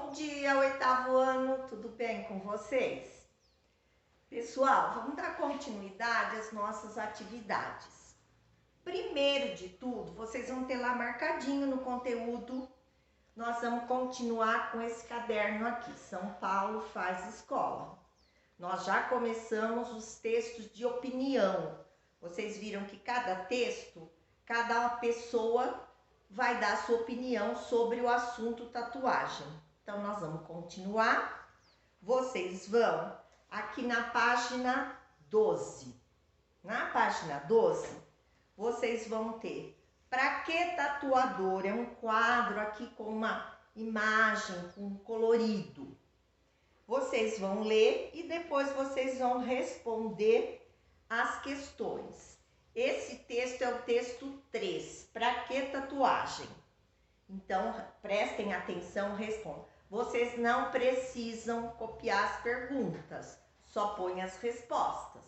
Bom dia, oitavo ano, tudo bem com vocês? Pessoal, vamos dar continuidade às nossas atividades. Primeiro de tudo, vocês vão ter lá marcadinho no conteúdo, nós vamos continuar com esse caderno aqui, São Paulo faz escola. Nós já começamos os textos de opinião. Vocês viram que cada texto, cada pessoa vai dar sua opinião sobre o assunto tatuagem. Então, nós vamos continuar. Vocês vão aqui na página 12. Na página 12, vocês vão ter Pra que tatuador? É um quadro aqui com uma imagem, com colorido. Vocês vão ler e depois vocês vão responder as questões. Esse texto é o texto 3. Pra que tatuagem? Então, prestem atenção, respondam. Vocês não precisam copiar as perguntas, só põem as respostas,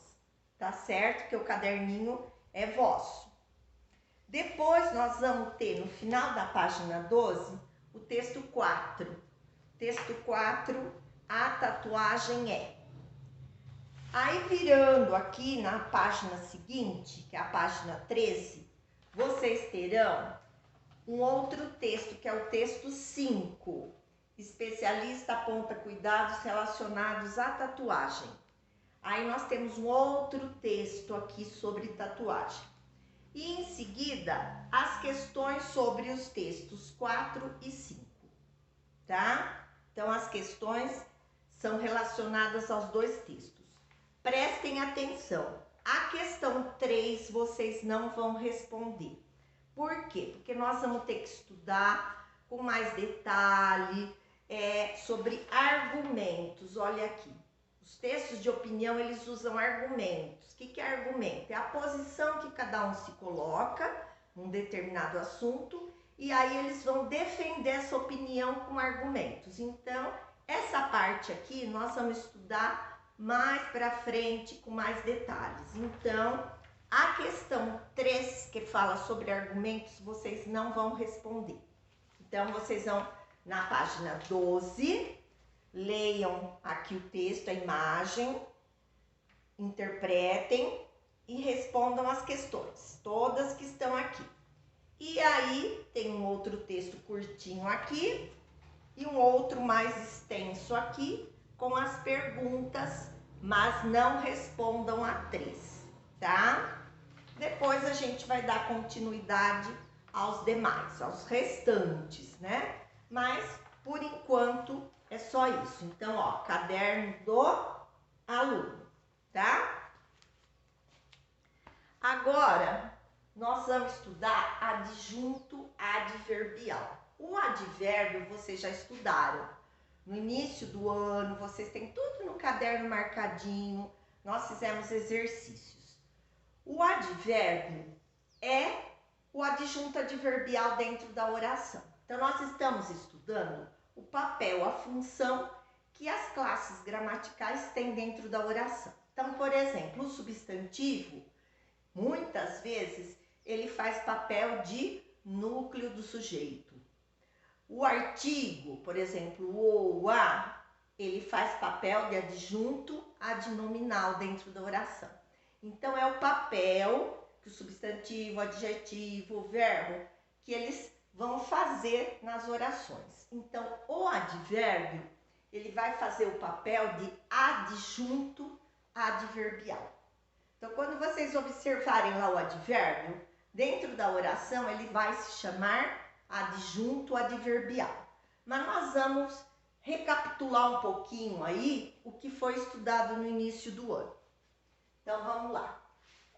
tá certo? Que o caderninho é vosso. Depois nós vamos ter no final da página 12 o texto 4. Texto 4, a tatuagem é. Aí virando aqui na página seguinte, que é a página 13, vocês terão um outro texto, que é o texto 5. Especialista aponta cuidados relacionados à tatuagem. Aí nós temos um outro texto aqui sobre tatuagem. E em seguida, as questões sobre os textos 4 e 5, tá? Então, as questões são relacionadas aos dois textos. Prestem atenção. A questão 3 vocês não vão responder. Por quê? Porque nós vamos ter que estudar com mais detalhe sobre argumentos. Olha aqui, os textos de opinião, eles usam argumentos. O que é argumento? É a posição que cada um se coloca num determinado assunto e aí eles vão defender essa opinião com argumentos. Então, essa parte aqui nós vamos estudar mais para frente com mais detalhes. Então, a questão 3, que fala sobre argumentos, vocês não vão responder. Então, vocês vão na página 12, leiam aqui o texto, a imagem, interpretem e respondam as questões, todas que estão aqui. E aí, tem um outro texto curtinho aqui e um outro mais extenso aqui com as perguntas, mas não respondam a 3, tá? Depois a gente vai dar continuidade aos demais, aos restantes, né? Mas, por enquanto, é só isso. Então, ó, caderno do aluno, tá? Agora, nós vamos estudar adjunto adverbial. O advérbio vocês já estudaram. No início do ano, vocês têm tudo no caderno marcadinho. Nós fizemos exercícios. O advérbio é o adjunto adverbial dentro da oração. Então, nós estamos estudando o papel, a função que as classes gramaticais têm dentro da oração. Então, por exemplo, o substantivo, muitas vezes, ele faz papel de núcleo do sujeito. O artigo, por exemplo, o ou, a, ele faz papel de adjunto adnominal dentro da oração. Então, é o papel que o substantivo, o adjetivo, o verbo, que eles vão fazer nas orações. Então, o advérbio, ele vai fazer o papel de adjunto adverbial. Então, quando vocês observarem lá o advérbio, dentro da oração, ele vai se chamar adjunto adverbial. Mas nós vamos recapitular um pouquinho aí o que foi estudado no início do ano. Então, vamos lá.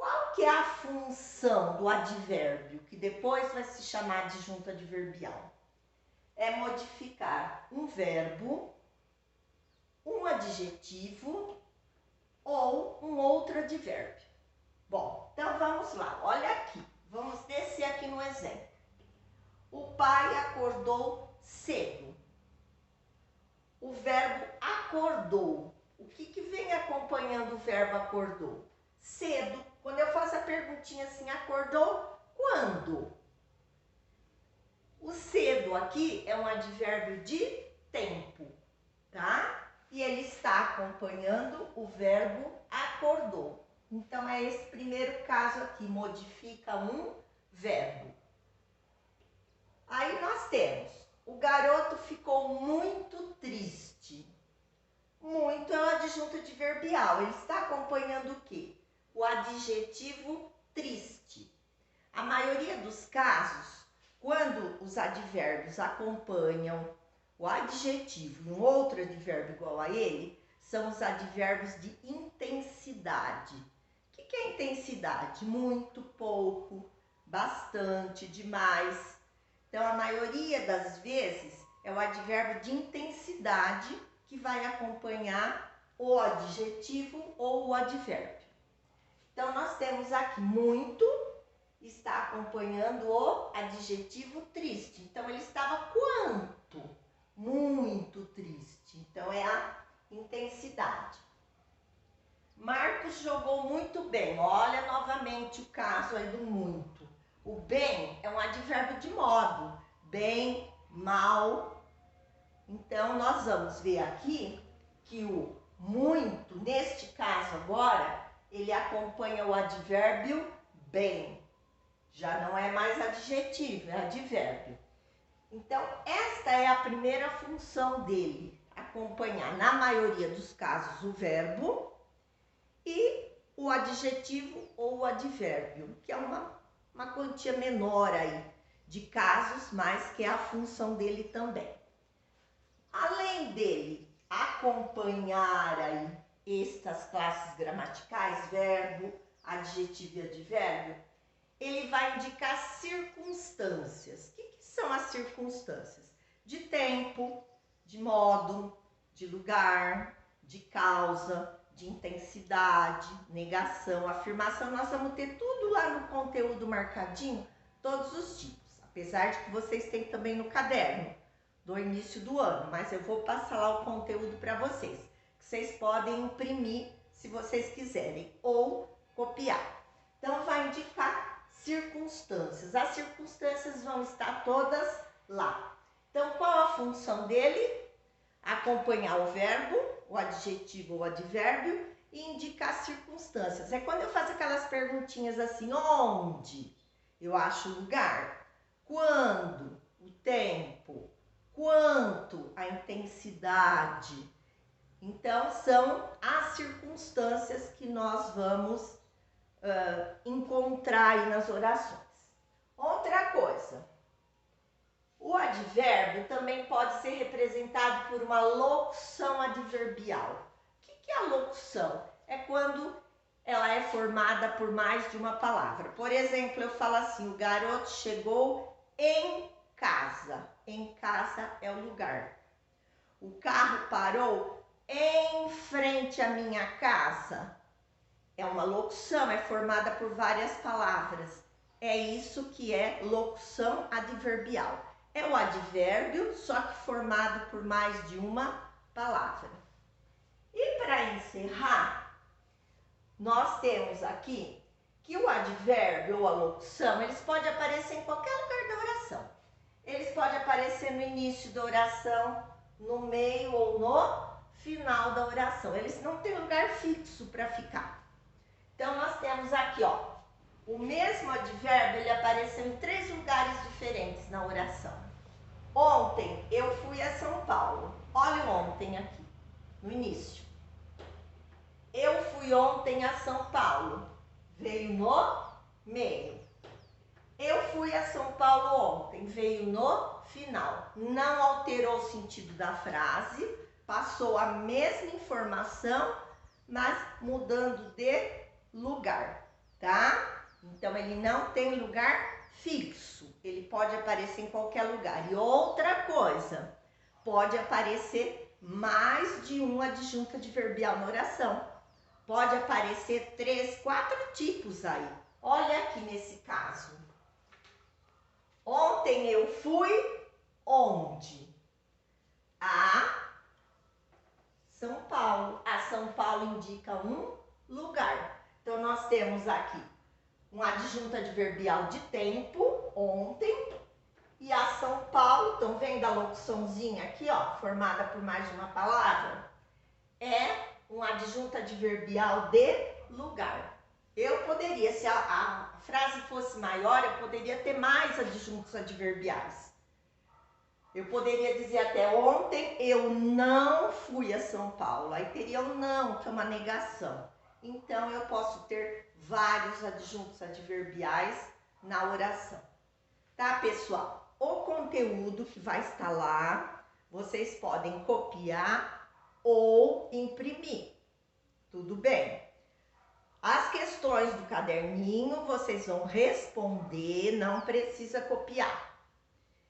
Qual que é a função do advérbio, que depois vai se chamar de adjunto adverbial? É modificar um verbo, um adjetivo ou um outro advérbio. Bom, então vamos lá, olha aqui. Vamos descer aqui no exemplo. O pai acordou cedo. O verbo acordou. O que vem acompanhando o verbo acordou? Cedo. Quando eu faço a perguntinha assim, acordou quando? O cedo aqui é um advérbio de tempo, tá? E ele está acompanhando o verbo acordou. Então, é esse primeiro caso aqui, modifica um verbo. Aí nós temos, o garoto ficou muito triste. Muito é o adjunto adverbial, ele está acompanhando o quê? O adjetivo triste. A maioria dos casos, quando os advérbios acompanham o adjetivo e um outro advérbio igual a ele, são os advérbios de intensidade. O que é intensidade? Muito, pouco, bastante, demais. Então, a maioria das vezes é o advérbio de intensidade que vai acompanhar o adjetivo ou o advérbio. Então, nós temos aqui muito, está acompanhando o adjetivo triste. Então, ele estava quanto? Muito triste. Então, é a intensidade. Marcos jogou muito bem. Olha novamente o caso aí do muito. O bem é um advérbio de modo. Bem, mal. Então, nós vamos ver aqui que o muito, neste caso agora, ele acompanha o advérbio bem. Já não é mais adjetivo, é advérbio. Então, esta é a primeira função dele, acompanhar, na maioria dos casos, o verbo e o adjetivo ou o advérbio, que é uma quantia menor aí de casos, mas que é a função dele também. Além dele acompanhar aí estas classes gramaticais, verbo, adjetivo e advérbio, ele vai indicar circunstâncias. O que são as circunstâncias? De tempo, de modo, de lugar, de causa, de intensidade, negação, afirmação. Nós vamos ter tudo lá no conteúdo marcadinho, todos os tipos. Apesar de que vocês têm também no caderno do início do ano, mas eu vou passar lá o conteúdo para vocês. Vocês podem imprimir se vocês quiserem ou copiar. Então, vai indicar circunstâncias. As circunstâncias vão estar todas lá. Então, qual a função dele? Acompanhar o verbo, o adjetivo ou o advérbio e indicar circunstâncias. É quando eu faço aquelas perguntinhas assim, onde? Eu acho o lugar. Quando? O tempo. Quanto? A intensidade. Então, são as circunstâncias que nós vamos encontrar aí nas orações. Outra coisa, o advérbio também pode ser representado por uma locução adverbial. O que é a locução? É quando ela é formada por mais de uma palavra. Por exemplo, eu falo assim, o garoto chegou em casa. Em casa é o lugar. O carro parou em frente à minha casa. É uma locução, é formada por várias palavras. É isso que é locução adverbial. É o advérbio, só que formado por mais de uma palavra. E para encerrar, nós temos aqui que o advérbio ou a locução, eles podem aparecer em qualquer lugar da oração. Eles podem aparecer no início da oração, no meio ou no final da oração. Eles não têm lugar fixo para ficar. Então, nós temos aqui, ó, o mesmo advérbio, ele apareceu em 3 lugares diferentes na oração. Ontem eu fui a São Paulo. Olha o ontem aqui, no início. Eu fui ontem a São Paulo. Veio no meio. Eu fui a São Paulo ontem. Veio no final. Não alterou o sentido da frase, passou a mesma informação, mas mudando de lugar, tá? Então, ele não tem lugar fixo. Ele pode aparecer em qualquer lugar. E outra coisa, pode aparecer mais de um adjunto adverbial na oração. Pode aparecer 3, 4 tipos aí. Olha aqui nesse caso. Ontem eu fui onde? A São Paulo. A São Paulo indica um lugar. Então, nós temos aqui um adjunto adverbial de tempo, ontem, e a São Paulo. Estão vendo a locuçãozinha aqui, ó, formada por mais de uma palavra? É um adjunto adverbial de lugar. Eu poderia, se a frase fosse maior, eu poderia ter mais adjuntos adverbiais. Eu poderia dizer até ontem eu não fui a São Paulo. Aí teria o não, que é uma negação. Então eu posso ter vários adjuntos adverbiais na oração. Tá, pessoal? O conteúdo que vai estar lá, vocês podem copiar ou imprimir. Tudo bem? As questões do caderninho vocês vão responder, não precisa copiar.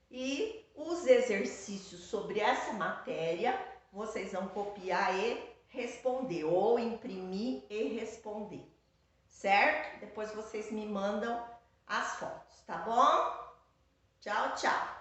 E os exercícios sobre essa matéria, vocês vão copiar e responder, ou imprimir e responder, certo? Depois vocês me mandam as fotos, tá bom? Tchau, tchau!